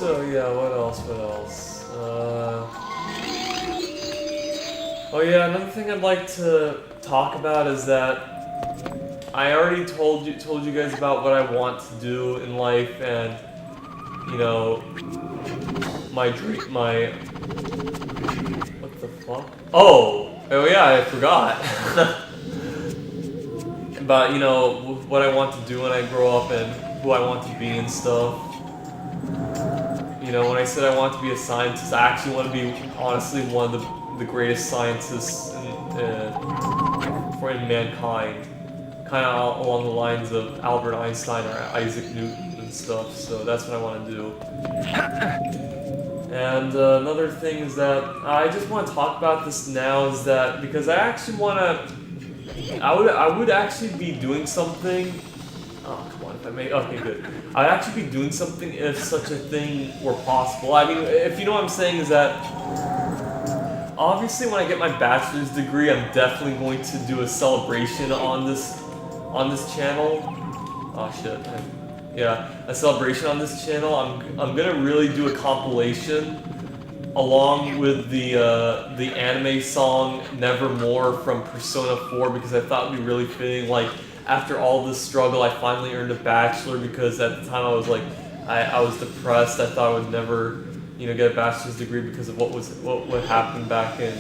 So yeah, what else? Oh yeah, another thing I'd like to talk about is that I already told you guys about what I want to do in life, and you know, my what the fuck? Oh yeah, I forgot. About, you know, what I want to do when I grow up and who I want to be and stuff. You know, when I said I want to be a scientist, I actually want to be, honestly, one of the greatest scientists in mankind. Kind of along the lines of Albert Einstein or Isaac Newton and stuff, so that's what I want to do. And another thing is that I just want to talk about this now is that because I actually want to, I would actually be doing something. Oh, come on, if I may. Okay, good. I'd actually be doing something if such a thing were possible. I mean, if you know what I'm saying, is that obviously when I get my bachelor's degree, I'm definitely going to do a celebration on this channel. Oh shit. Yeah, a celebration on this channel. I'm gonna really do a compilation along with the anime song Nevermore from Persona 4 because I thought it'd be really fitting. Like, after all this struggle, I finally earned a bachelor because at the time I was like, I was depressed. I thought I would never, you know, get a bachelor's degree because of what happened back in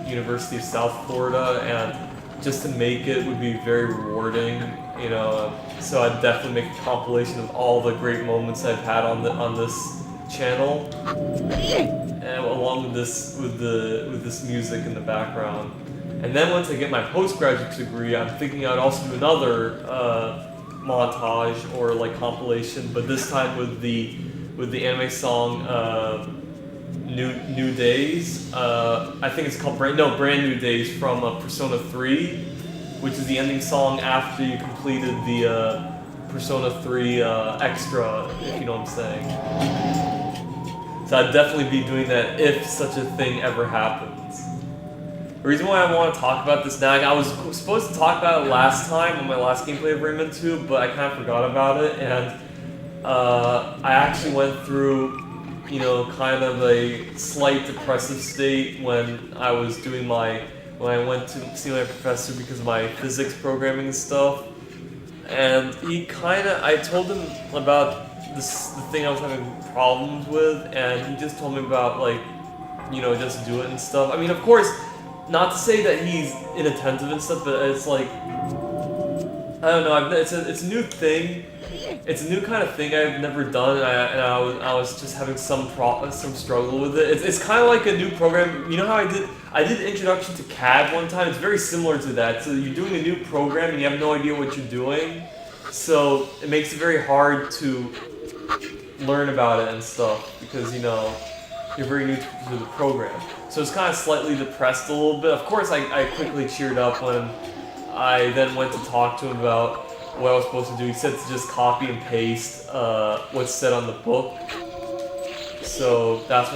University of South Florida, and just to make it would be very rewarding, you know. So I'd definitely make a compilation of all the great moments I've had on this channel, and along with this music in the background. And then once I get my postgraduate degree, I'm thinking I'd also do another montage or like compilation, but this time with the anime song New Days. I think it's called Brand New Days from Persona 3, which is the ending song after you completed the Persona 3 extra, if you know what I'm saying. So I'd definitely be doing that if such a thing ever happens. The reason why I want to talk about this now, I was supposed to talk about it last time on my last gameplay of Rayman 2, but I kind of forgot about it, and I actually went through, you know, kind of a slight depressive state when I was doing when I went to see my professor because of my physics programming and stuff, and I told him about the thing I was having problems with, and he just told me about, like, you know, just do it and stuff. I mean, of course, not to say that he's inattentive and stuff, but it's like, I don't know, it's a new thing. It's a new kind of thing I've never done, and I was just having some struggle with it. It's kind of like a new program. You know how I did Introduction to CAD one time. It's very similar to that. So you're doing a new program and you have no idea what you're doing, so it makes it very hard to learn about it and stuff because, you know, you're very new to the program. So it's kind of slightly depressed a little bit. Of course, I quickly cheered up when I then went to talk to him about what I was supposed to do. He said to just copy and paste what's said on the book. So that's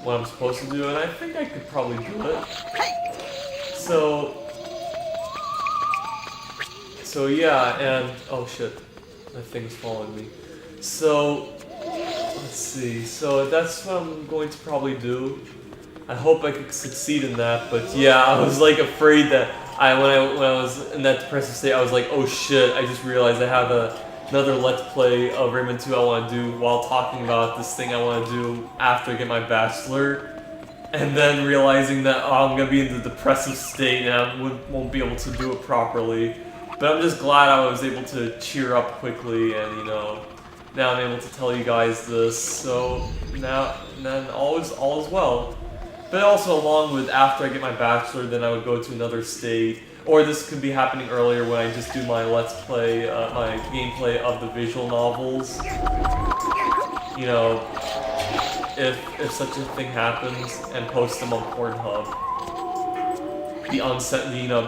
what I'm supposed to do, and I think I could probably do it. So yeah, and oh shit, that thing's following me. So let's see. So that's what I'm going to probably do. I hope I could succeed in that, but yeah, I was like afraid that when I was in that depressive state, I was like, oh shit, I just realized I have another Let's Play of Rayman 2 I want to do while talking about this thing I want to do after I get my bachelor, and then realizing that I'm going to be in the depressive state and I won't be able to do it properly. But I'm just glad I was able to cheer up quickly, and, you know, now I'm able to tell you guys this, so then all is well. But also along with after I get my bachelor, then I would go to another state, or this could be happening earlier when I just do my Let's Play, my gameplay of the visual novels. You know, if such a thing happens, and post them on Pornhub.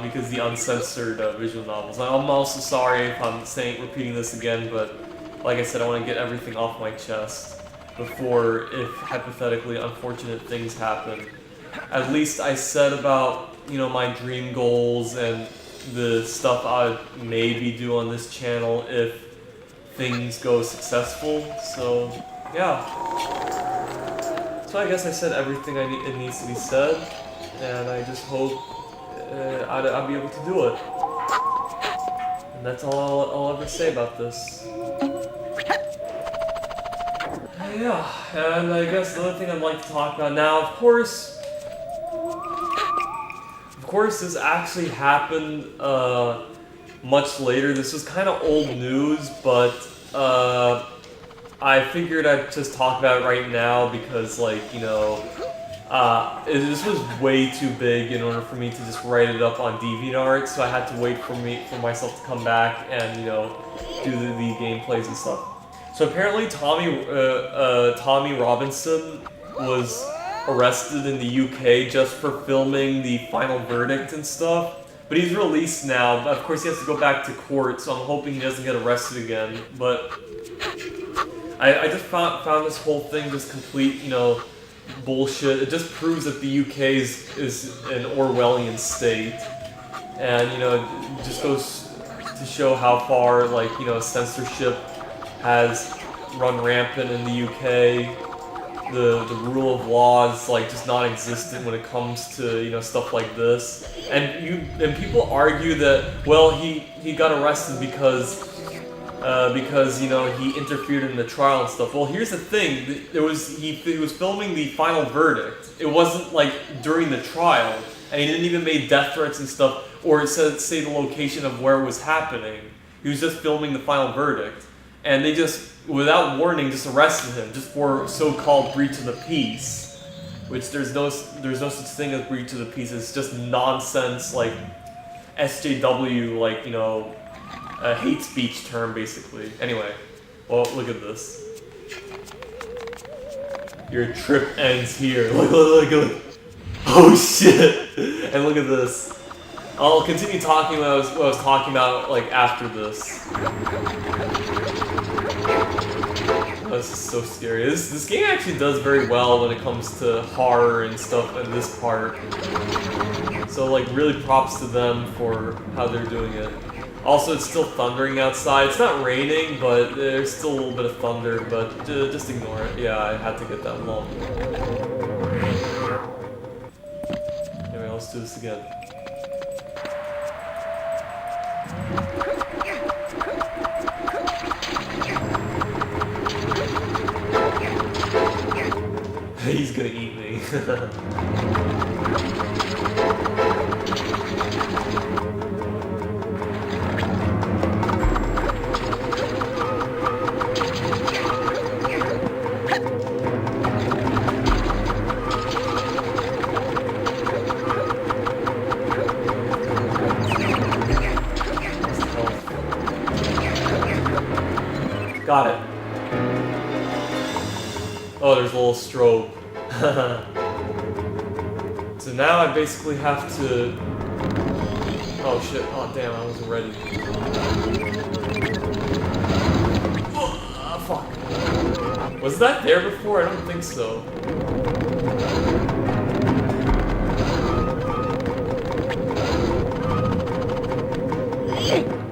Because the uncensored visual novels. I'm also sorry if I'm repeating this again, but like I said, I want to get everything off my chest before, if hypothetically unfortunate things happen. At least I said about, you know, my dream goals and the stuff I would maybe do on this channel if things go successful. So yeah. So I guess I said everything it needs to be said, and I just hope I'll be able to do it. And that's all I'll ever say about this. Yeah, and I guess the other thing I'd like to talk about now, of course, this actually happened much later. This was kind of old news, but I figured I'd just talk about it right now because, like, you know, this was way too big in order for me to just write it up on DeviantArt, so I had to wait for myself to come back and, you know, do the gameplays and stuff. So apparently Tommy Robinson was arrested in the UK just for filming the final verdict and stuff. But he's released now. Of course, he has to go back to court, so I'm hoping he doesn't get arrested again. But I just found this whole thing just complete, you know, bullshit. It just proves that the UK is an Orwellian state. And, you know, it just goes to show how far, like, you know, censorship has run rampant in the UK. The rule of law is, like, just non-existent when it comes to, you know, stuff like this. And people argue that, well, he got arrested because you know, he interfered in the trial and stuff. Well, here's the thing: he was filming the final verdict. It wasn't like during the trial, and he didn't even make death threats and stuff, or say the location of where it was happening. He was just filming the final verdict, and they just, without warning, just arrested him just for so-called breach of the peace. Which there's no such thing as breach of the peace. It's just nonsense, like SJW, like, you know, a hate speech term, basically. Anyway, well, look at this. Your trip ends here. Look. Oh shit! And look at this. I'll continue talking what I was talking about, like, after this. Oh, this is so scary. This game actually does very well when it comes to horror and stuff in this part. So, like, really props to them for how they're doing it. Also, it's still thundering outside. It's not raining, but there's still a little bit of thunder, but just ignore it. Yeah, I had to get that long. Anyway, let's do this again. He's gonna eat me. Got it. Oh, there's a little strobe. So now I basically have to... Oh shit, oh damn, I wasn't ready. Oh, fuck. Was that there before? I don't think so.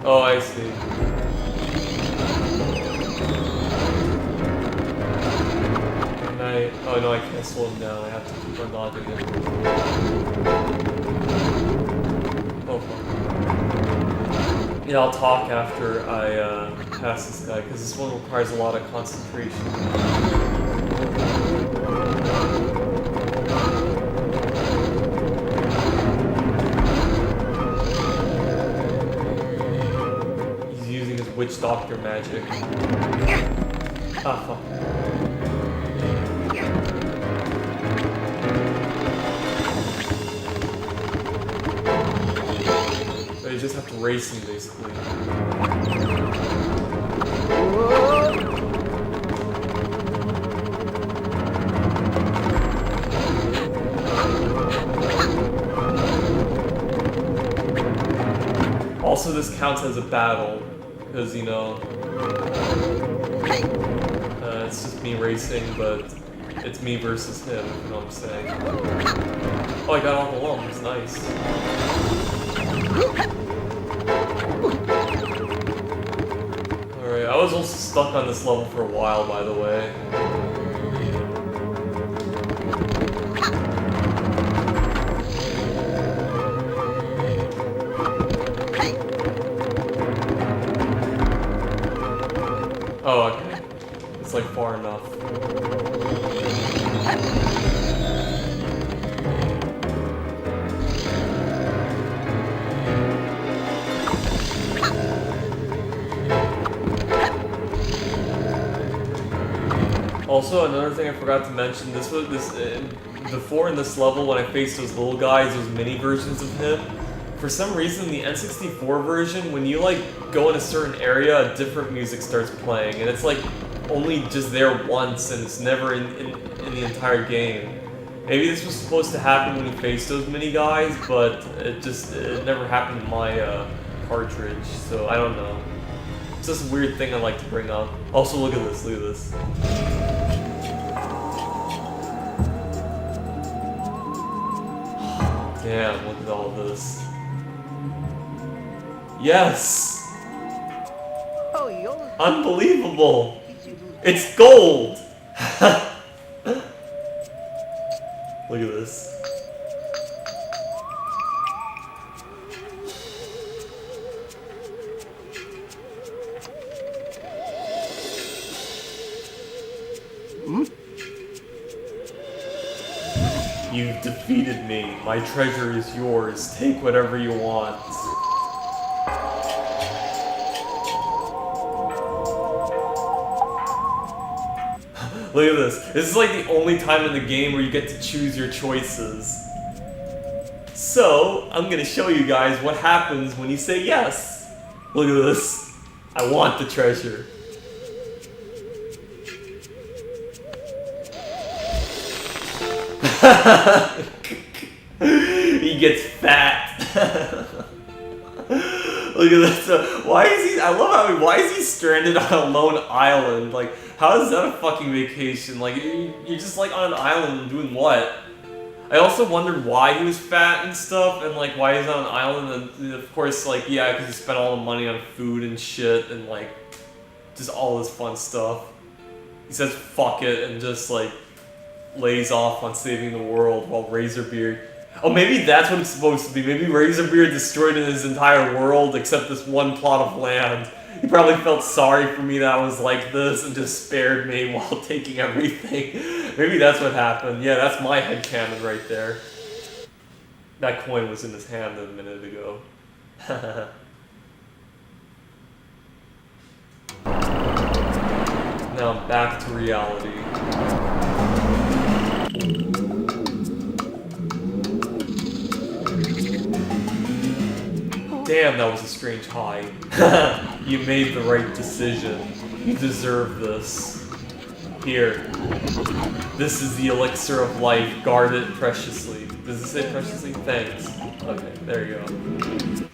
Oh, I see. Oh no, I can't slow him down. I have to keep on dodging it. Oh fuck. Yeah, I'll talk after I pass this guy, because this one requires a lot of concentration. He's using his witch doctor magic. Ah, fuck. You just have to race him, basically. Also, this counts as a battle, because, you know, it's just me racing, but it's me versus him, you know what I'm saying. Oh, I got all the lumps, nice. Alright, I was also stuck on this level for a while, by the way. Oh, okay. It's like far enough. Also, another thing I forgot to mention, before in this level when I faced those little guys, those mini versions of him, for some reason the N64 version, when you like go in a certain area, a different music starts playing, and it's like only just there once, and it's never in the entire game. Maybe this was supposed to happen when you faced those mini guys, but it never happened in my cartridge, so I don't know. It's just a weird thing I like to bring up. Also, look at this, look at this. Damn, look at all this. Yes! Unbelievable! It's gold! Look at this. You've defeated me. My treasure is yours. Take whatever you want. Look at this. This is like the only time in the game where you get to choose your choices. So, I'm gonna show you guys what happens when you say yes. Look at this. I want the treasure. He gets fat. Look at this. Why is he? I love why is he stranded on a lone island? Like, how is that a fucking vacation? Like, you're just like on an island doing what? I also wondered why he was fat and stuff, and like why he's on an island. And of course, like, yeah, because he spent all the money on food and shit, and like just all this fun stuff. He says fuck it and just like lays off on saving the world while Razorbeard... Oh, maybe that's what it's supposed to be. Maybe Razorbeard destroyed his entire world except this one plot of land. He probably felt sorry for me that I was like this and just spared me while taking everything. Maybe that's what happened. Yeah, that's my headcanon right there. That coin was in his hand a minute ago. Now I'm back to reality. Damn, that was a strange high. You made the right decision. You deserve this. Here. This is the elixir of life. Guard it preciously. Does it say preciously? Thanks. Okay, there you go.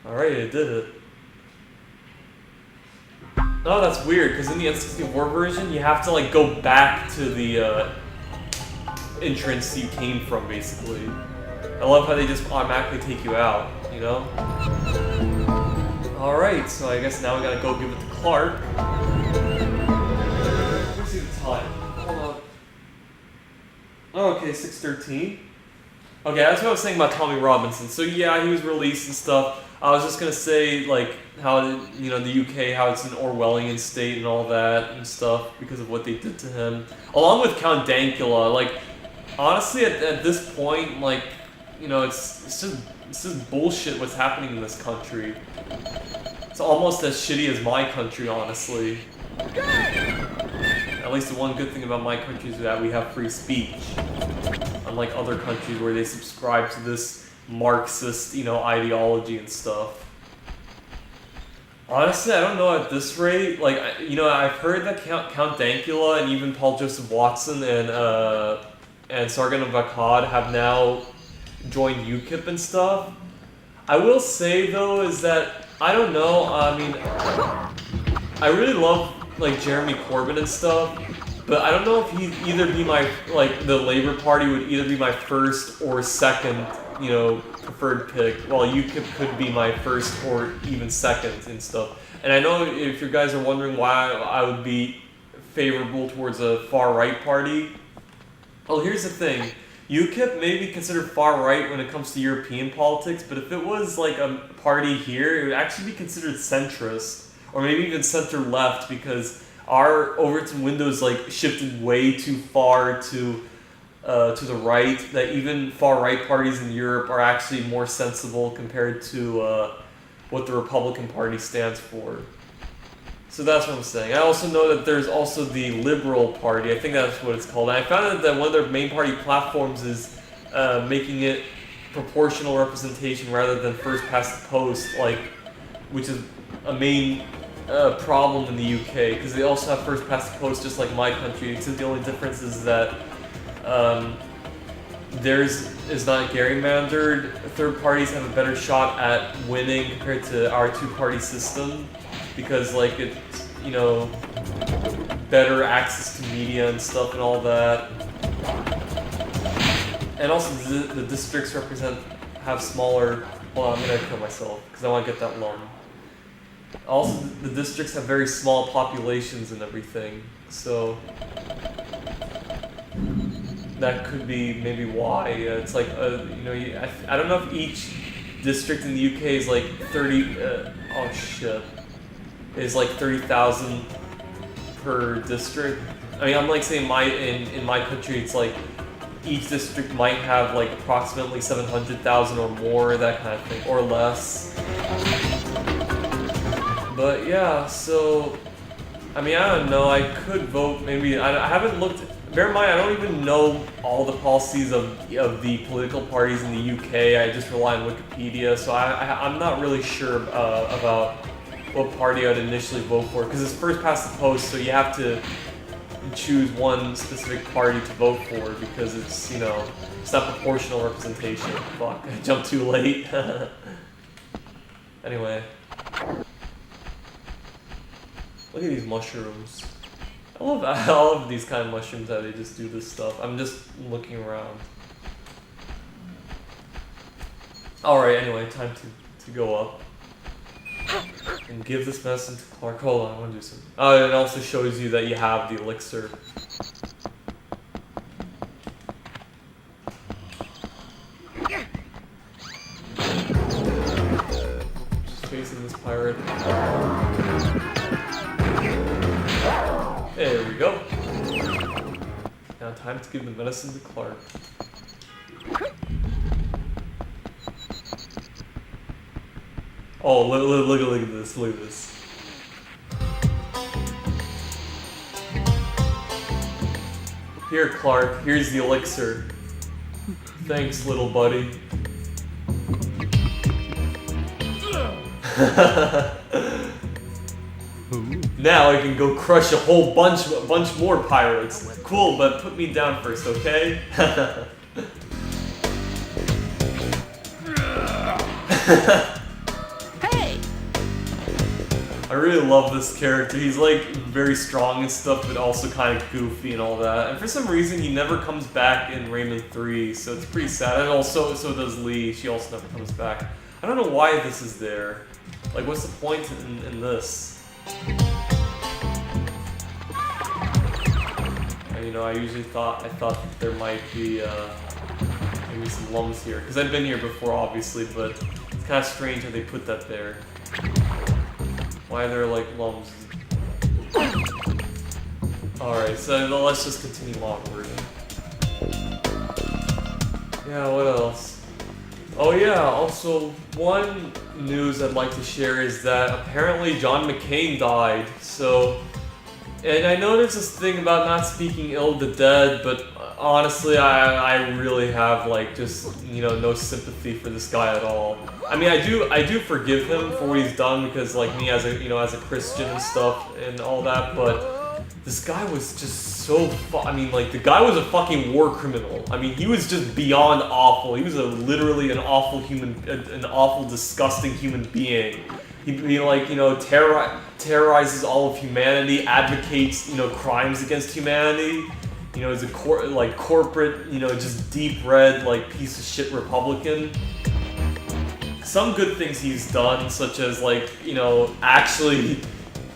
Alright, it did it. Oh, that's weird, because in the N64 version, you have to like go back to the entrance you came from, basically. I love how they just automatically take you out, you know? Alright, so I guess now we gotta go give it to Clark. Let's see the time. Hold on. Oh, okay, 6:13. Okay, that's what I was saying about Tommy Robinson. So yeah, he was released and stuff. I was just gonna say, like, how, you know, the UK, how it's an Orwellian state and all that and stuff because of what they did to him. Along with Count Dankula, like, honestly, at this point, like, you know, it's just bullshit what's happening in this country. It's almost as shitty as my country, honestly. At least the one good thing about my country is that we have free speech. Unlike other countries where they subscribe to this Marxist, you know, ideology and stuff. Honestly, I don't know at this rate. Like, you know, I've heard that Count Dankula and even Paul Joseph Watson and Sargon of Akkad have now joined UKIP and stuff. I will say though is that I don't know. I mean, I really love like Jeremy Corbyn and stuff, but I don't know if he'd either be my the Labour Party would either be my first or second, preferred pick, while UKIP could be my first or even second and stuff. And I know if you guys are wondering why I would be favorable towards a far-right party, well, here's the thing. UKIP may be considered far-right when it comes to European politics, but if it was like a party here, it would actually be considered centrist, or maybe even center-left, because our Overton windows like shifted way too far to the right, that even far-right parties in Europe are actually more sensible compared to what the Republican Party stands for. So that's what I'm saying. I also know that there's also the Liberal Party. I think that's what it's called. And I found out that one of their main party platforms is making it proportional representation rather than first past the post, like, which is a main problem in the UK, because they also have first past the post just like my country, except the only difference is that theirs is not gerrymandered. Third parties have a better shot at winning compared to our two-party system, because like it's, you know, better access to media and stuff and all that. And also the districts have smaller, well, I'm gonna kill myself because I want to get that lung. Also, the districts have very small populations and everything, so that could be maybe why. It's like, you know, I don't know if each district in the UK is like 30, oh shit, is like 30,000 per district. I mean, I'm like saying in my country, it's like each district might have like approximately 700,000 or more, that kind of thing, or less. But yeah, so, I mean, I don't know, I could vote, maybe, I haven't looked, bear in mind, I don't even know all the policies of the political parties in the UK, I just rely on Wikipedia, so I'm not really sure about what party I'd initially vote for, because it's first past the post, so you have to choose one specific party to vote for, because it's, you know, it's not proportional representation. Fuck, I jumped too late. Anyway. Look at these mushrooms. I love these kind of mushrooms, how they just do this stuff. I'm just looking around. Alright, anyway, time to go up. And give this medicine to Clark. Hold on, I want to do something. Oh, it also shows you that you have the elixir. Just facing this pirate. There we go. Now time to give the medicine to Clark. Oh, look at this, look at this. Here, Clark, here's the elixir. Thanks, little buddy. Now I can go crush a whole bunch more pirates. Cool, but put me down first, okay? Hey! I really love this character. He's like very strong and stuff, but also kind of goofy and all that. And for some reason, he never comes back in Rayman 3, so it's pretty sad. And also, so does Lee. She also never comes back. I don't know why this is there. Like, what's the point in this? And, you know, I thought that there might be maybe some lums here, because I've been here before, obviously, but it's kind of strange how they put that there. Why are there like lums? Alright, so let's just continue onward. Yeah, what else? Oh yeah, also one news I'd like to share is that apparently John McCain died, so... And I know there's this thing about not speaking ill of the dead, but honestly, I really have like just, you know, no sympathy for this guy at all. I mean, I do forgive him for what he's done, because like me as a, you know, as a Christian and stuff and all that, but this guy was just so I mean, like, the guy was a fucking war criminal. I mean, he was just beyond awful. He was literally an awful an awful, disgusting human being. He like, you know, terrorizes all of humanity, advocates, you know, crimes against humanity. You know, is a corporate, you know, just deep red, like, piece of shit Republican. some good things he's done, such as like, actually,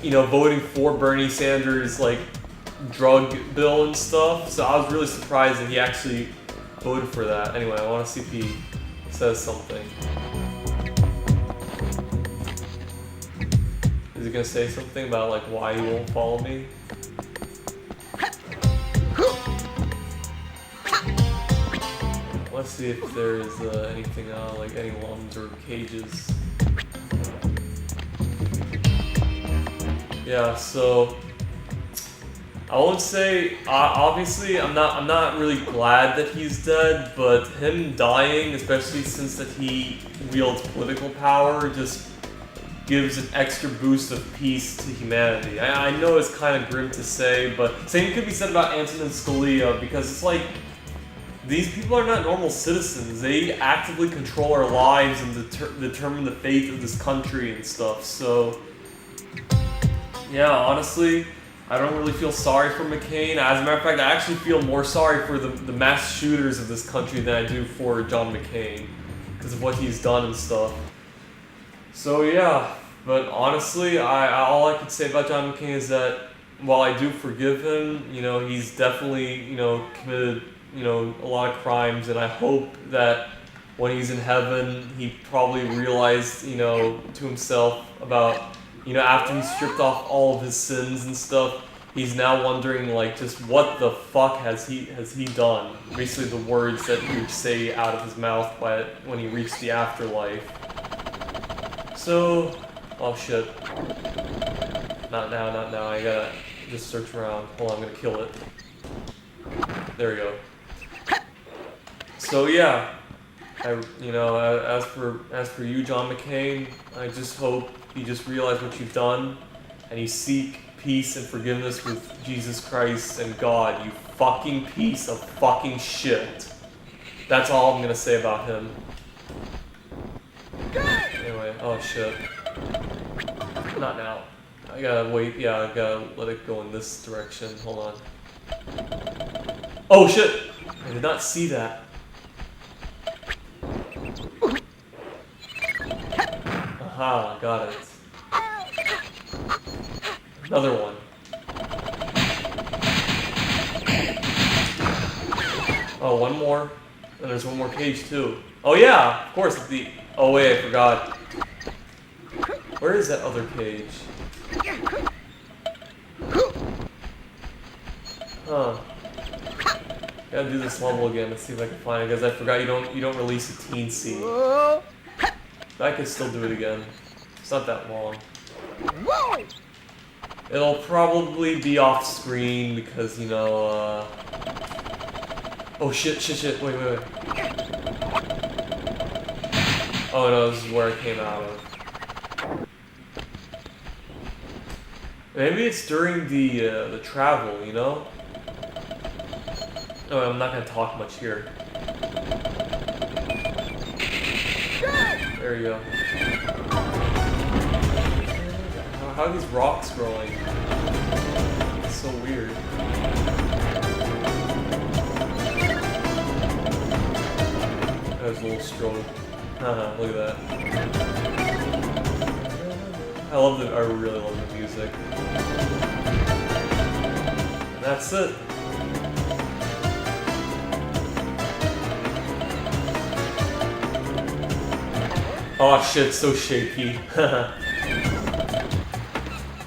voting for Bernie Sanders' like drug bill and stuff. So I was really surprised that he actually voted for that. Anyway, I want to see if he says something. Is he gonna say something about like why he won't follow me? Let's see if there is anything like any lungs or cages. Yeah, so I won't say obviously I'm not really glad that he's dead, but him dying, especially since that he wields political power, just gives an extra boost of peace to humanity. I know it's kind of grim to say, but same could be said about Antonin Scalia, because it's like, these people are not normal citizens. They actively control our lives and determine the fate of this country and stuff. So, yeah, honestly, I don't really feel sorry for McCain. As a matter of fact, I actually feel more sorry for the mass shooters of this country than I do for John McCain, because of what he's done and stuff. So yeah, but honestly, all I could say about John McCain is that while I do forgive him, he's definitely, committed, a lot of crimes, and I hope that when he's in heaven, he probably realized, to himself about, after he stripped off all of his sins and stuff, he's now wondering, like, just what the fuck has he done? Basically the words that he would say out of his mouth when he reached the afterlife. So, oh shit. Not now, I gotta just search around. Hold on, I'm gonna kill it. There we go. So yeah, as for you, John McCain, I just hope you just realize what you've done, and you seek peace and forgiveness with Jesus Christ and God, you fucking piece of fucking shit. That's all I'm gonna say about him. Anyway, oh shit. Not now. I gotta wait, yeah, I gotta let it go in this direction. Hold on. Oh shit! I did not see that. Aha, got it. Another one. Oh, one more. And there's one more cage too. Oh yeah, of course, oh wait, I forgot. Where is that other cage? Huh. Gotta do this level again. Let's see if I can find it, because I forgot you don't release a teen scene. I could still do it again. It's not that long. It'll probably be off screen because, oh shit, wait. Oh no, this is where I came out of. Maybe it's during the travel, Oh, I'm not gonna talk much here. There you go. How are these rocks growing? It's so weird. That was a little stroke. Haha, look at that. I really love the music. And that's it. Oh shit, it's so shaky.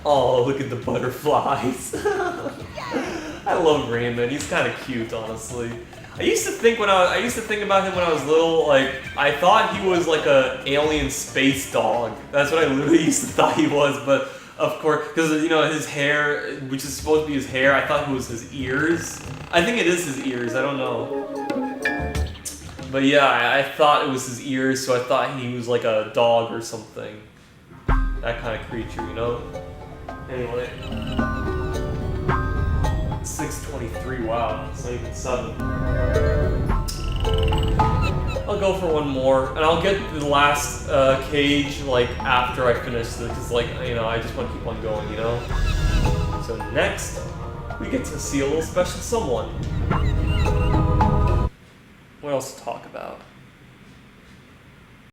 Oh, look at the butterflies. I love Rayman. He's kind of cute, honestly. I used to think about him when I was little. Like, I thought he was like a alien space dog. That's what I literally used to thought he was. But of course, because his hair, which is supposed to be his hair, I thought it was his ears. I think it is his ears. I don't know. But yeah, I thought it was his ears, so I thought he was like a dog or something. That kind of creature, Anyway. 6:23, wow, it's not even 7. I'll go for one more, and I'll get the last cage, like, after I finish this, because, like, I just want to keep on going, So next, we get to see a little special someone. What else to talk about?